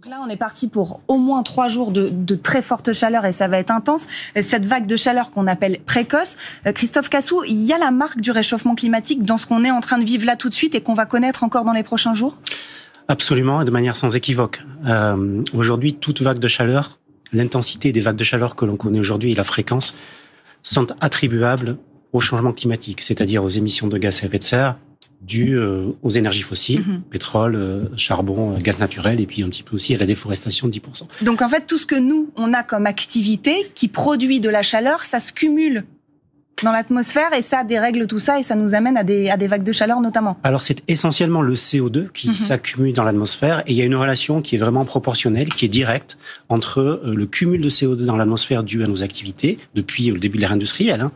Donc là, on est parti pour au moins 3 jours de très forte chaleur et ça va être intense. Cette vague de chaleur qu'on appelle précoce. Christophe Cassou, il y a la marque du réchauffement climatique dans ce qu'on est en train de vivre là tout de suite et qu'on va connaître encore dans les prochains jours ? Absolument, et de manière sans équivoque. Aujourd'hui, toute vague de chaleur, l'intensité des vagues de chaleur que l'on connaît aujourd'hui et la fréquence sont attribuables au changement climatique, c'est-à-dire aux émissions de gaz à effet de serre dues aux énergies fossiles, pétrole, charbon, gaz naturel, et puis un petit peu aussi à la déforestation de 10%. Donc en fait, tout ce que nous, on a comme activité qui produit de la chaleur, ça se cumule dans l'atmosphère et ça dérègle tout ça et ça nous amène à des vagues de chaleur notamment. Alors c'est essentiellement le CO2 qui s'accumule dans l'atmosphère et il y a une relation qui est vraiment proportionnelle, qui est directe entre le cumul de CO2 dans l'atmosphère dû à nos activités depuis le début de l'ère industrielle,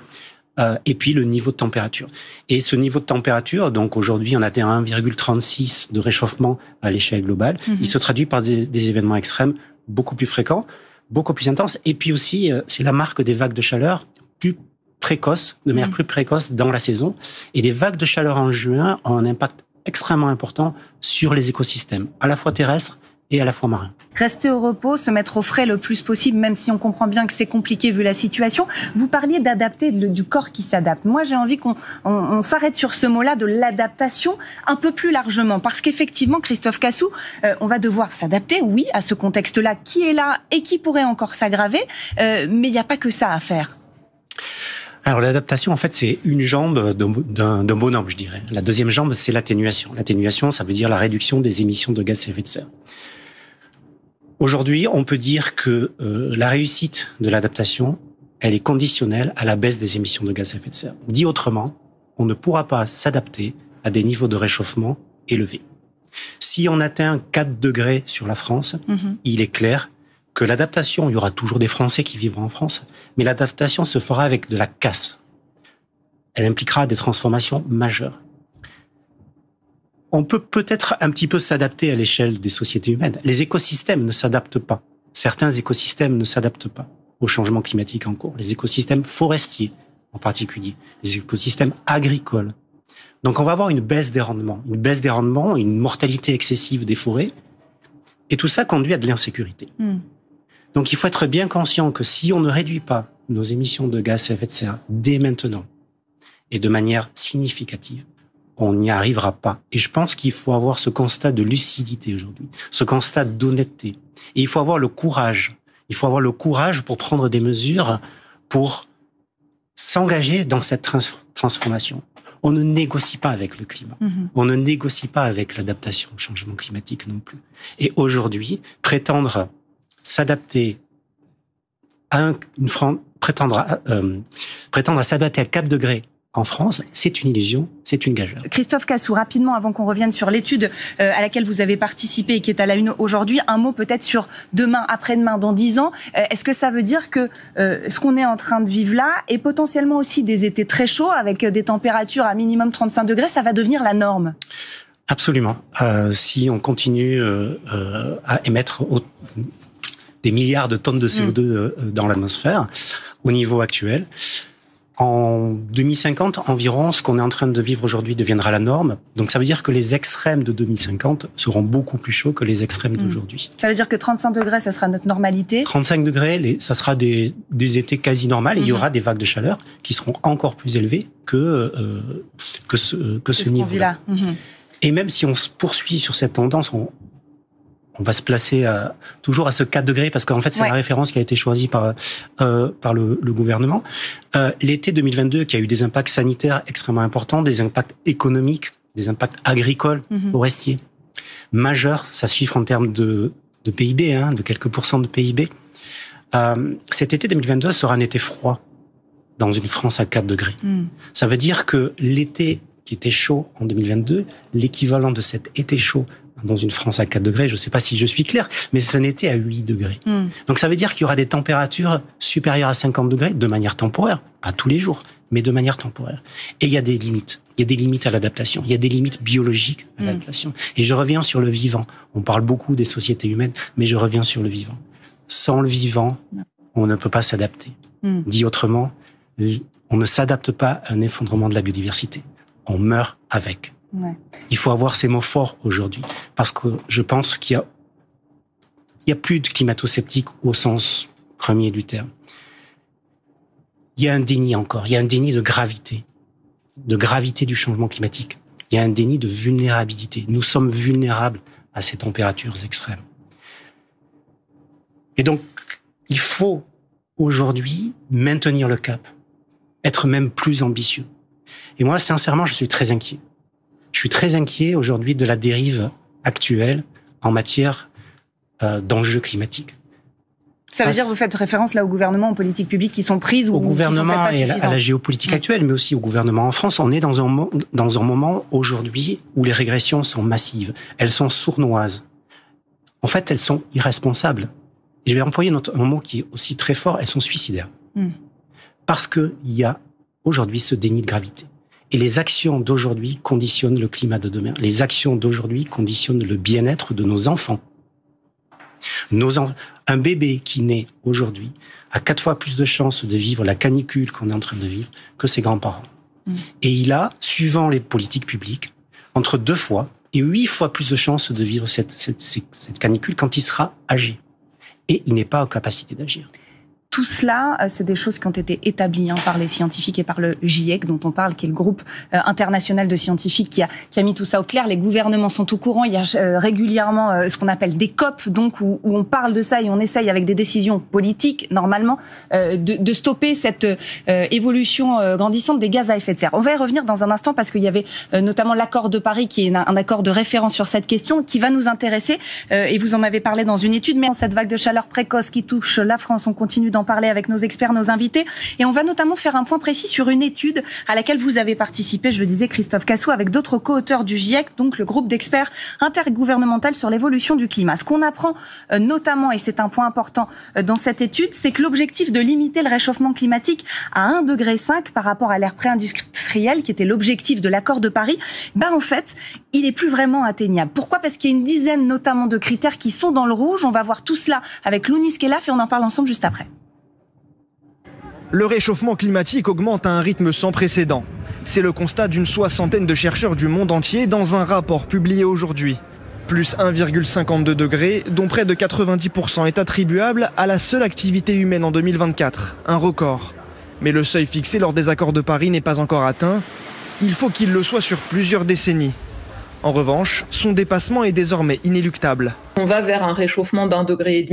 et puis le niveau de température. Et ce niveau de température, donc aujourd'hui on atteint 1,36 de réchauffement à l'échelle globale, il se traduit par des événements extrêmes beaucoup plus fréquents, beaucoup plus intenses, et puis aussi c'est la marque des vagues de chaleur plus précoces, de manière plus précoce dans la saison. Et des vagues de chaleur en juin ont un impact extrêmement important sur les écosystèmes, à la fois terrestres et à la fois marins. Rester au repos, se mettre au frais le plus possible, même si on comprend bien que c'est compliqué vu la situation. Vous parliez d'adapter, du corps qui s'adapte. Moi, j'ai envie qu'on s'arrête sur ce mot-là de l'adaptation un peu plus largement. Parce qu'effectivement, Christophe Cassou, on va devoir s'adapter, oui, à ce contexte-là qui est là et qui pourrait encore s'aggraver. Mais il n'y a pas que ça à faire. Alors l'adaptation, en fait, c'est une jambe d'un bonhomme, je dirais. La deuxième jambe, c'est l'atténuation. L'atténuation, ça veut dire la réduction des émissions de gaz à effet de serre. Aujourd'hui, on peut dire que la réussite de l'adaptation, elle est conditionnelle à la baisse des émissions de gaz à effet de serre. Dit autrement, on ne pourra pas s'adapter à des niveaux de réchauffement élevés. Si on atteint 4 degrés sur la France, il est clair que l'adaptation, il y aura toujours des Français qui vivront en France, mais l'adaptation se fera avec de la casse. Elle impliquera des transformations majeures. On peut peut-être un petit peu s'adapter à l'échelle des sociétés humaines. Les écosystèmes ne s'adaptent pas. Certains écosystèmes ne s'adaptent pas au changement climatique en cours. Les écosystèmes forestiers, en particulier. Les écosystèmes agricoles. Donc on va avoir une baisse des rendements. Une baisse des rendements, une mortalité excessive des forêts. Et tout ça conduit à de l'insécurité. Donc il faut être bien conscient que si on ne réduit pas nos émissions de gaz à effet de serre dès maintenant et de manière significative, on n'y arrivera pas. Et je pense qu'il faut avoir ce constat de lucidité aujourd'hui, ce constat d'honnêteté. Et il faut avoir le courage. Il faut avoir le courage pour prendre des mesures pour s'engager dans cette transformation. On ne négocie pas avec le climat. On ne négocie pas avec l'adaptation au changement climatique non plus. Et aujourd'hui, prétendre s'adapter à prétendre à s'adapter à 4 degrés en France, c'est une illusion, c'est une gageure. Christophe Cassou, rapidement, avant qu'on revienne sur l'étude à laquelle vous avez participé et qui est à la une aujourd'hui, un mot peut-être sur demain, après-demain, dans 10 ans. Est-ce que ça veut dire que ce qu'on est en train de vivre là, et potentiellement aussi des étés très chauds, avec des températures à minimum 35 degrés, ça va devenir la norme ? Absolument. Si on continue à émettre des milliards de tonnes de CO2 dans l'atmosphère, au niveau actuel, en 2050, environ, ce qu'on est en train de vivre aujourd'hui deviendra la norme. Donc ça veut dire que les extrêmes de 2050 seront beaucoup plus chauds que les extrêmes d'aujourd'hui. Ça veut dire que 35 degrés, ça sera notre normalité. 35 degrés, ça sera des étés quasi normaux. Et il y aura des vagues de chaleur qui seront encore plus élevées que ce niveau-là. Et même si on se poursuit sur cette tendance, on va se placer toujours à ce 4 degrés parce qu'en fait, c'est la référence qui a été choisie par le gouvernement. L'été 2022, qui a eu des impacts sanitaires extrêmement importants, des impacts économiques, des impacts agricoles, forestiers, majeurs. Ça se chiffre en termes de PIB, de quelques pourcents de PIB. Cet été 2022 sera un été froid dans une France à 4 degrés. Ça veut dire que l'été qui était chaud en 2022, l'équivalent de cet été chaud dans une France à 4 degrés, je ne sais pas si je suis clair, mais c'est un été à 8 degrés. Donc ça veut dire qu'il y aura des températures supérieures à 50 degrés de manière temporaire, pas tous les jours, mais de manière temporaire. Et il y a des limites. Il y a des limites à l'adaptation. Il y a des limites biologiques à l'adaptation. Et je reviens sur le vivant. On parle beaucoup des sociétés humaines, mais je reviens sur le vivant. Sans le vivant, on ne peut pas s'adapter. Dit autrement, on ne s'adapte pas à un effondrement de la biodiversité. On meurt avec. Il faut avoir ces mots forts aujourd'hui, parce que je pense qu'il y a Il n'y a plus de climato-sceptiques au sens premier du terme. Il y a un déni encore, il y a un déni de gravité du changement climatique. Il y a un déni de vulnérabilité. Nous sommes vulnérables à ces températures extrêmes. Et donc, il faut aujourd'hui maintenir le cap, être même plus ambitieux. Et moi, sincèrement, je suis très inquiet. Je suis très inquiet aujourd'hui de la dérive actuelle en matière d'enjeux climatiques. Ça veut dire que vous faites référence là au gouvernement, aux politiques publiques qui sont prises ou au gouvernement et à la géopolitique actuelle, mais aussi au gouvernement en France. On est dans un moment aujourd'hui où les régressions sont massives. Elles sont sournoises. En fait, elles sont irresponsables. Et je vais employer un mot qui est aussi très fort. Elles sont suicidaires. Parce qu'il y a aujourd'hui ce déni de gravité. Et les actions d'aujourd'hui conditionnent le climat de demain. Les actions d'aujourd'hui conditionnent le bien-être de nos enfants. Un bébé qui naît aujourd'hui a 4 fois plus de chances de vivre la canicule qu'on est en train de vivre que ses grands-parents. Et il a, suivant les politiques publiques, entre 2 fois et 8 fois plus de chances de vivre cette canicule quand il sera âgé. Et il n'est pas en capacité d'agir. Tout cela, c'est des choses qui ont été établies par les scientifiques et par le GIEC dont on parle, qui est le groupe international de scientifiques qui a mis tout ça au clair. Les gouvernements sont au courant. Il y a régulièrement ce qu'on appelle des COP, donc où on parle de ça et on essaye avec des décisions politiques, normalement, de stopper cette évolution grandissante des gaz à effet de serre. On va y revenir dans un instant parce qu'il y avait notamment l'accord de Paris qui est un accord de référence sur cette question qui va nous intéresser. Et vous en avez parlé dans une étude, mais cette vague de chaleur précoce qui touche la France, on continue d'en parler avec nos experts, nos invités. Et on va notamment faire un point précis sur une étude à laquelle vous avez participé, je le disais, Christophe Cassou, avec d'autres co-auteurs du GIEC, donc le groupe d'experts intergouvernemental sur l'évolution du climat. Ce qu'on apprend notamment, et c'est un point important dans cette étude, c'est que l'objectif de limiter le réchauffement climatique à 1,5 degré par rapport à l'ère pré-industrielle, qui était l'objectif de l'accord de Paris, en fait, il est plus vraiment atteignable. Pourquoi ? Parce qu'il y a une dizaine notamment de critères qui sont dans le rouge. On va voir tout cela avec Lounis Kelaf et on en parle ensemble juste après. Le réchauffement climatique augmente à un rythme sans précédent. C'est le constat d'une 60aine de chercheurs du monde entier dans un rapport publié aujourd'hui. Plus 1,52 degrés, dont près de 90% est attribuable à la seule activité humaine en 2024, un record. Mais le seuil fixé lors des accords de Paris n'est pas encore atteint. Il faut qu'il le soit sur plusieurs décennies. En revanche, son dépassement est désormais inéluctable. On va vers un réchauffement d'1,5 degré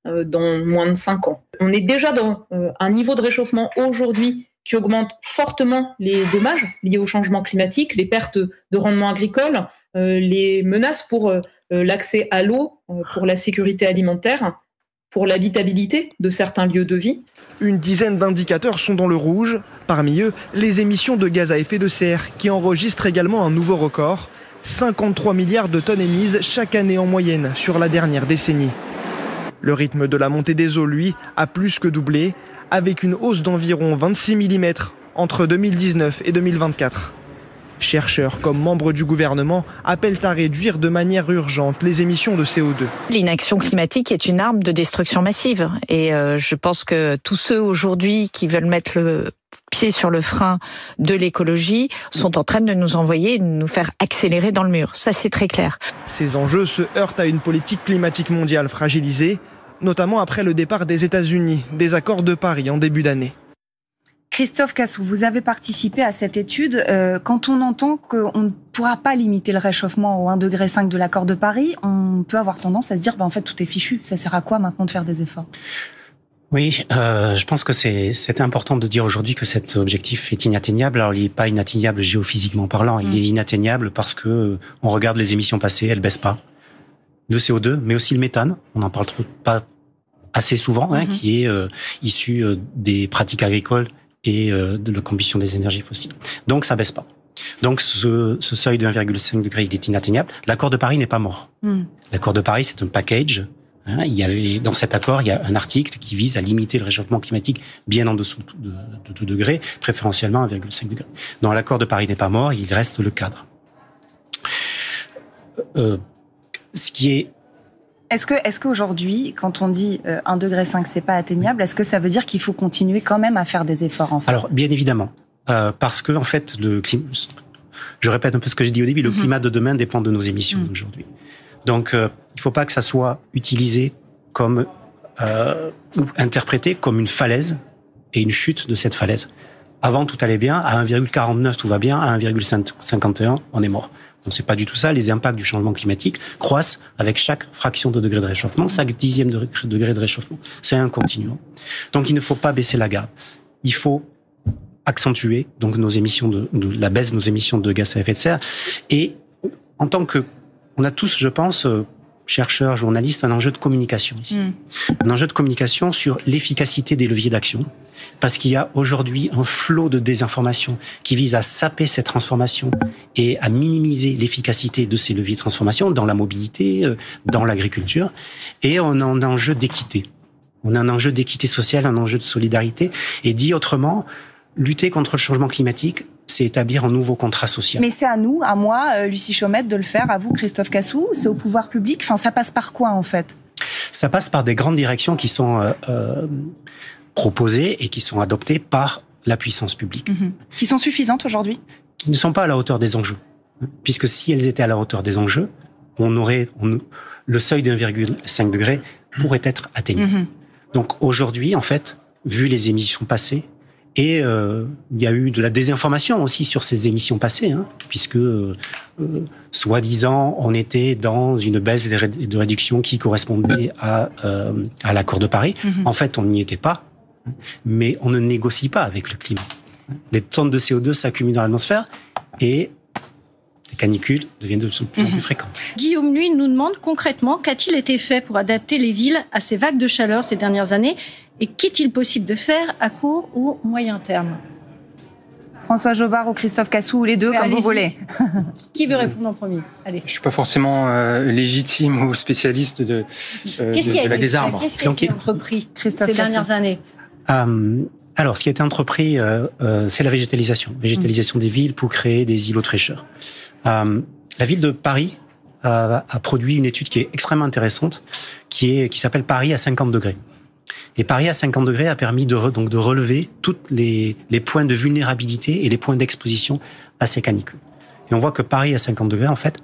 dans moins de 5 ans. On est déjà dans un niveau de réchauffement aujourd'hui qui augmente fortement les dommages liés au changement climatique, les pertes de rendement agricole, les menaces pour l'accès à l'eau, pour la sécurité alimentaire, pour l'habitabilité de certains lieux de vie. Une dizaine d'indicateurs sont dans le rouge. Parmi eux, les émissions de gaz à effet de serre qui enregistrent également un nouveau record. 53 milliards de tonnes émises chaque année en moyenne sur la dernière décennie. Le rythme de la montée des eaux, lui, a plus que doublé, avec une hausse d'environ 26 mm entre 2019 et 2024. Chercheurs comme membres du gouvernement appellent à réduire de manière urgente les émissions de CO2. L'inaction climatique est une arme de destruction massive. Et je pense que tous ceux aujourd'hui qui veulent mettre le pied sur le frein de l'écologie sont en train de nous envoyer, de nous faire accélérer dans le mur. Ça, c'est très clair. Ces enjeux se heurtent à une politique climatique mondiale fragilisée, notamment après le départ des États-Unis des accords de Paris en début d'année. Christophe Cassou, vous avez participé à cette étude. Quand on entend qu'on ne pourra pas limiter le réchauffement au 1,5 degré de l'accord de Paris, on peut avoir tendance à se dire en fait tout est fichu. Ça sert à quoi maintenant de faire des efforts ? Oui, je pense que c'est important de dire aujourd'hui que cet objectif est inatteignable. Alors, il n'est pas inatteignable géophysiquement parlant. Il est inatteignable parce que on regarde les émissions passées, elles baissent pas. Le CO2, mais aussi le méthane. On n'en parle pas assez souvent, qui est issu des pratiques agricoles et de la combustion des énergies fossiles. Donc, ça baisse pas. Donc, ce seuil de 1,5 degré, il est inatteignable. L'accord de Paris n'est pas mort. L'accord de Paris, c'est un package. Il y avait, dans cet accord, il y a un article qui vise à limiter le réchauffement climatique bien en dessous de 2 degrés, préférentiellement 1,5 degré. Donc, l'accord de Paris n'est pas mort, il reste le cadre. Ce qui est... Est-ce qu'aujourd'hui, quand on dit 1,5 degré, c'est pas atteignable, est-ce que ça veut dire qu'il faut continuer quand même à faire des efforts en fait ? Alors, bien évidemment. Parce que, en fait, je répète un peu ce que j'ai dit au début, le climat de demain dépend de nos émissions d'aujourd'hui. Donc, il ne faut pas que ça soit utilisé comme ou interprété comme une falaise et une chute de cette falaise. Avant, tout allait bien. À 1,49, tout va bien. À 1,51, on est mort. Donc, c'est pas du tout ça. Les impacts du changement climatique croissent avec chaque fraction de degré de réchauffement, chaque dixième de degré de réchauffement. C'est un continuum. Donc, il ne faut pas baisser la garde. Il faut accentuer donc nos émissions la baisse de nos émissions de gaz à effet de serre. Et en tant que, on a tous, je pense, chercheurs, journalistes, un enjeu de communication ici. Un enjeu de communication sur l'efficacité des leviers d'action. Parce qu'il y a aujourd'hui un flot de désinformation qui vise à saper cette transformation et à minimiser l'efficacité de ces leviers de transformation dans la mobilité, dans l'agriculture. Et on a un enjeu d'équité. On a un enjeu d'équité sociale, un enjeu de solidarité. Et dit autrement, lutter contre le changement climatique, c'est établir un nouveau contrat social. Mais c'est à nous, à moi, Lucie Chaumette, de le faire, à vous, Christophe Cassou, c'est au pouvoir public. Enfin, ça passe par quoi, en fait? Ça passe par des grandes directions qui sont proposées et qui sont adoptées par la puissance publique. Qui sont suffisantes aujourd'hui? Qui ne sont pas à la hauteur des enjeux. Puisque si elles étaient à la hauteur des enjeux, le seuil de 1,5 degré pourrait être atteint. Donc aujourd'hui, en fait, vu les émissions passées, et il y a eu de la désinformation aussi sur ces émissions passées, puisque soi-disant on était dans une baisse de réduction qui correspondait à l'accord de Paris. En fait, on n'y était pas, mais on ne négocie pas avec le climat. Les tonnes de CO2 s'accumulent dans l'atmosphère et les canicules deviennent de plus en plus fréquentes. Guillaume, lui, nous demande concrètement qu'a-t-il été fait pour adapter les villes à ces vagues de chaleur ces dernières années et qu'est-il possible de faire à court ou moyen terme? François Jobard ou Christophe Cassou, ou les deux, comme vous voulez. Qui veut répondre en premier? Allez. Je ne suis pas forcément légitime ou spécialiste des arbres. Qu'est-ce qui a été entrepris ces dernières années? Alors, ce qui a été entrepris, c'est la végétalisation. Végétalisation des villes pour créer des îlots de fraîcheur. La ville de Paris a produit une étude qui est extrêmement intéressante, qui s'appelle Paris à 50 degrés. Et Paris à 50 degrés a permis de relever tous les points de vulnérabilité et les points d'exposition à ces canicules. Et on voit que Paris à 50 degrés, en fait,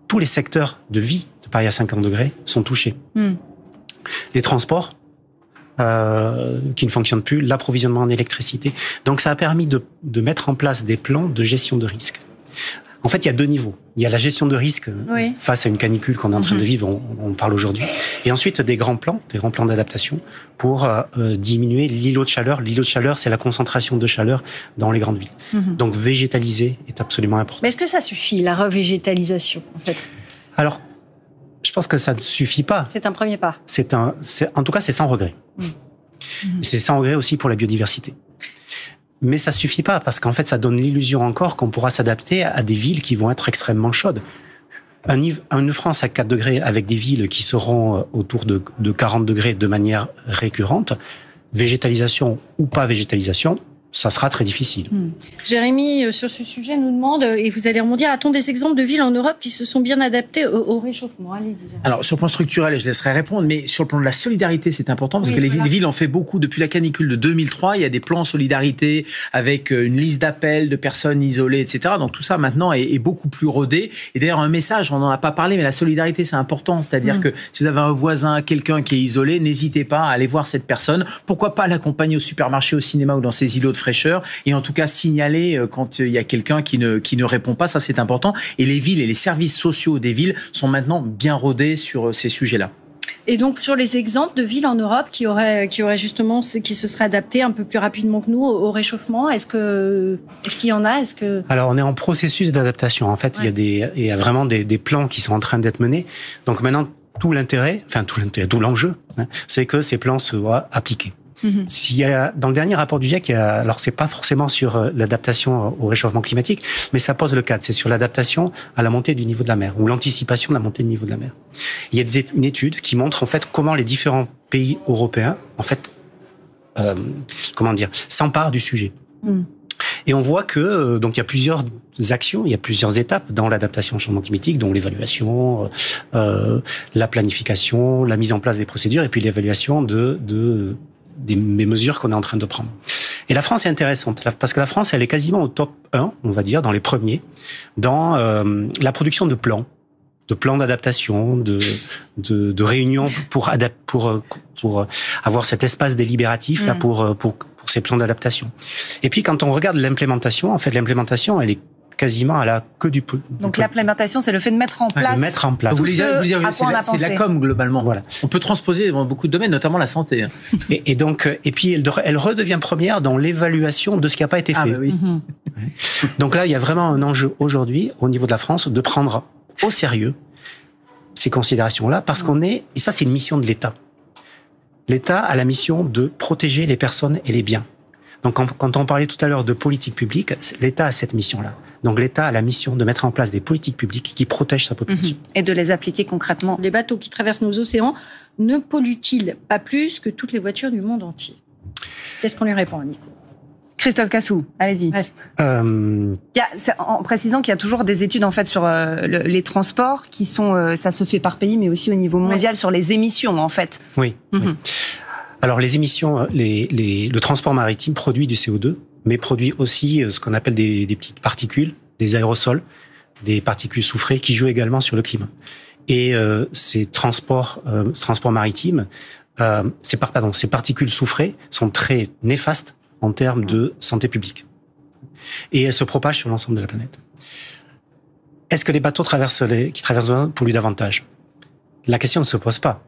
tous les secteurs de vie de Paris à 50 degrés sont touchés. Les transports, qui ne fonctionnent plus, l'approvisionnement en électricité. Donc ça a permis de mettre en place des plans de gestion de risque. En fait, il y a deux niveaux. Il y a la gestion de risque face à une canicule qu'on est en train de vivre, on parle aujourd'hui. Et ensuite, des grands plans d'adaptation pour diminuer l'îlot de chaleur. L'îlot de chaleur, c'est la concentration de chaleur dans les grandes villes. Donc, végétaliser est absolument important. Mais est-ce que ça suffit, la revégétalisation, en fait? Alors, je pense que ça ne suffit pas. C'est un premier pas. En tout cas, c'est sans regret. C'est sans regret aussi pour la biodiversité. Mais ça suffit pas, parce qu'en fait, ça donne l'illusion encore qu'on pourra s'adapter à des villes qui vont être extrêmement chaudes. Une France à 4 degrés avec des villes qui seront autour de 40 degrés de manière récurrente, végétalisation ou pas végétalisation, ça sera très difficile. Jérémy, sur ce sujet, nous demande, et vous allez rebondir, a-t-on des exemples de villes en Europe qui se sont bien adaptées au réchauffement? Allez-y. Alors, sur le plan structurel, je laisserai répondre, mais sur le plan de la solidarité, c'est important, parce que les villes en fait beaucoup. Depuis la canicule de 2003, il y a des plans en solidarité avec une liste d'appels de personnes isolées, etc. Donc tout ça, maintenant, est beaucoup plus rodé. Et d'ailleurs, un message, on n'en a pas parlé, mais la solidarité, c'est important. C'est-à-dire que si vous avez un voisin, quelqu'un qui est isolé, n'hésitez pas à aller voir cette personne. Pourquoi pas l'accompagner au supermarché, au cinéma ou dans ces îlots de fraîcheur, et en tout cas signaler quand il y a quelqu'un qui ne répond pas, ça c'est important. Et les villes et les services sociaux des villes sont maintenant bien rodés sur ces sujets-là. Et donc sur les exemples de villes en Europe qui auraient justement, qui se seraient adaptées un peu plus rapidement que nous au réchauffement, est-ce qu'il y en a? Alors on est en processus d'adaptation. En fait, il y a vraiment des plans qui sont en train d'être menés. Donc maintenant tout l'enjeu, c'est que ces plans soient appliqués. Dans le dernier rapport du GIEC, alors c'est pas forcément sur l'adaptation au réchauffement climatique, mais ça pose le cadre. C'est sur l'adaptation à la montée du niveau de la mer, ou l'anticipation de la montée du niveau de la mer. Il y a une étude qui montre en fait comment les différents pays européens, en fait, s'emparent du sujet. Et on voit que donc il y a plusieurs actions, il y a plusieurs étapes dans l'adaptation au changement climatique, dont l'évaluation, la planification, la mise en place des procédures, et puis l'évaluation des mesures qu'on est en train de prendre. Et la France est intéressante, parce que la France, elle est quasiment au top 1, on va dire, dans les premiers, dans la production de plans plans d'adaptation, de réunions pour avoir cet espace délibératif là pour ces plans d'adaptation. Et puis quand on regarde l'implémentation, en fait l'implémentation elle est quasiment à la queue du Donc l'implémentation, c'est le fait de mettre en place. De mettre en place. Vous voulez dire c'est de la com globalement. Voilà. On peut transposer dans beaucoup de domaines, notamment la santé. Et puis elle redevient première dans l'évaluation de ce qui n'a pas été fait. Bah oui. Donc là, il y a vraiment un enjeu aujourd'hui au niveau de la France de prendre au sérieux ces considérations-là, parce qu'on est, et ça c'est une mission de l'État. L'État a la mission de protéger les personnes et les biens. Donc quand on parlait tout à l'heure de politique publique, l'État a cette mission-là. Donc l'État a la mission de mettre en place des politiques publiques qui protègent sa population. Et de les appliquer concrètement. Les bateaux qui traversent nos océans ne polluent-ils pas plus que toutes les voitures du monde entier? Qu'est-ce qu'on lui répond, Nico? Christophe Cassou, allez-y. Ouais. En précisant qu'il y a toujours des études en fait sur les transports qui sont, ça se fait par pays, mais aussi au niveau mondial sur les émissions en fait. Oui. Oui. Alors les émissions, le transport maritime produit du CO2, mais produit aussi ce qu'on appelle des petites particules, des aérosols, des particules soufrées qui jouent également sur le climat. Et ces transports maritimes, ces particules soufrées sont très néfastes en termes de santé publique. Et elles se propagent sur l'ensemble de la planète. Est-ce que les bateaux qui traversent polluent davantage? La question ne se pose pas.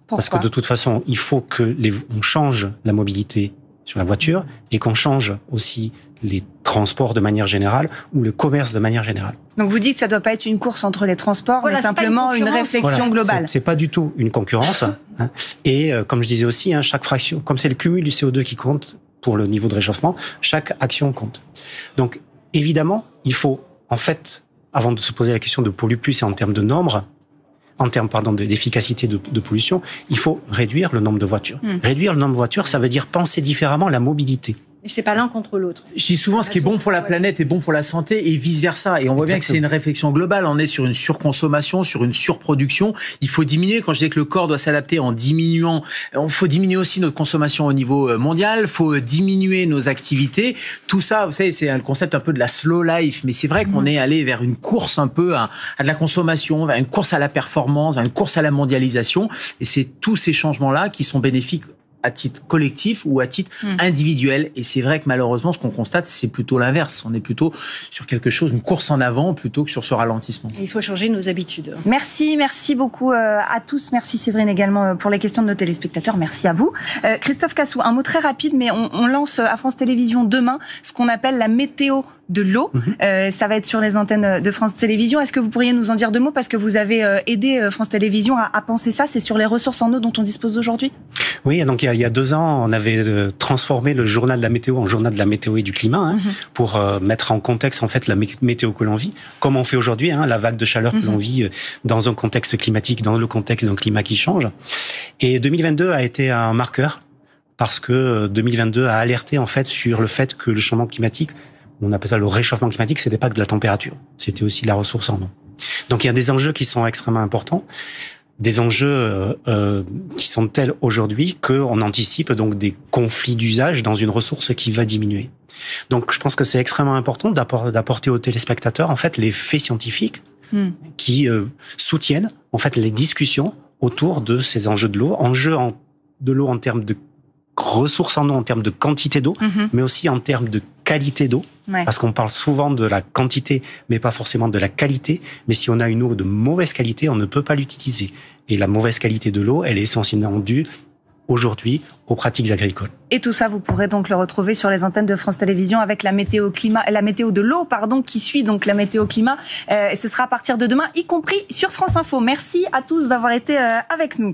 Pourquoi? Parce que de toute façon, il faut que on change la mobilité sur la voiture et qu'on change aussi les transports de manière générale ou le commerce de manière générale. Donc vous dites que ça ne doit pas être une course entre les transports, mais simplement une réflexion globale. C'est pas du tout une concurrence. Et comme je disais aussi, chaque fraction, comme c'est le cumul du CO2 qui compte pour le niveau de réchauffement, chaque action compte. Donc évidemment, il faut en fait, avant de se poser la question de polluer plus et en termes de nombre, en termes d'efficacité de pollution, il faut réduire le nombre de voitures. Réduire le nombre de voitures, ça veut dire penser différemment la mobilité. Et c'est pas l'un contre l'autre. Je dis souvent, ce qui est bon pour la planète est bon pour la santé et vice-versa. Et on voit bien que c'est une réflexion globale. On est sur une surconsommation, sur une surproduction. Il faut diminuer. Quand je dis que le corps doit s'adapter en diminuant, il faut diminuer aussi notre consommation au niveau mondial. Il faut diminuer nos activités. Tout ça, vous savez, c'est le concept un peu de la slow life. Mais c'est vrai qu'on est allé vers une course un peu à de la consommation, vers une course à la performance, vers une course à la mondialisation. Et c'est tous ces changements-là qui sont bénéfiques à titre collectif ou à titre individuel. Et c'est vrai que malheureusement, ce qu'on constate, c'est plutôt l'inverse. On est plutôt sur quelque chose, une course en avant, plutôt que sur ce ralentissement. Il faut changer nos habitudes. Merci beaucoup à tous. Merci Séverine également pour les questions de nos téléspectateurs. Merci à vous. Christophe Cassou, un mot très rapide, mais on lance à France Télévisions demain ce qu'on appelle la météo de l'eau. Ça va être sur les antennes de France Télévisions. Est-ce que vous pourriez nous en dire deux mots? Parce que vous avez aidé France Télévisions à penser ça. C'est sur les ressources en eau dont on dispose aujourd'hui? Oui, donc il y a 2 ans, on avait transformé le journal de la météo en journal de la météo et du climat pour mettre en contexte en fait la météo que l'on vit, comme on fait aujourd'hui, la vague de chaleur que l'on vit dans un contexte climatique, dans le contexte d'un climat qui change. Et 2022 a été un marqueur parce que 2022 a alerté en fait sur le fait que le changement climatique, on appelle ça le réchauffement climatique, c'était pas que de la température, c'était aussi de la ressource en eau. Donc il y a des enjeux qui sont extrêmement importants, des enjeux qui sont tels aujourd'hui qu'on anticipe donc des conflits d'usage dans une ressource qui va diminuer. Donc je pense que c'est extrêmement important d'apporter aux téléspectateurs en fait les faits scientifiques qui soutiennent en fait les discussions autour de ces enjeux de l'eau, de l'eau en termes de ressources en eau, en termes de quantité d'eau, mais aussi en termes de qualité d'eau, parce qu'on parle souvent de la quantité, mais pas forcément de la qualité. Mais si on a une eau de mauvaise qualité, on ne peut pas l'utiliser. Et la mauvaise qualité de l'eau, elle est essentiellement due aujourd'hui aux pratiques agricoles. Et tout ça, vous pourrez donc le retrouver sur les antennes de France Télévisions avec la météo de l'eau, qui suit donc la météo climat. Ce sera à partir de demain, y compris sur France Info. Merci à tous d'avoir été avec nous.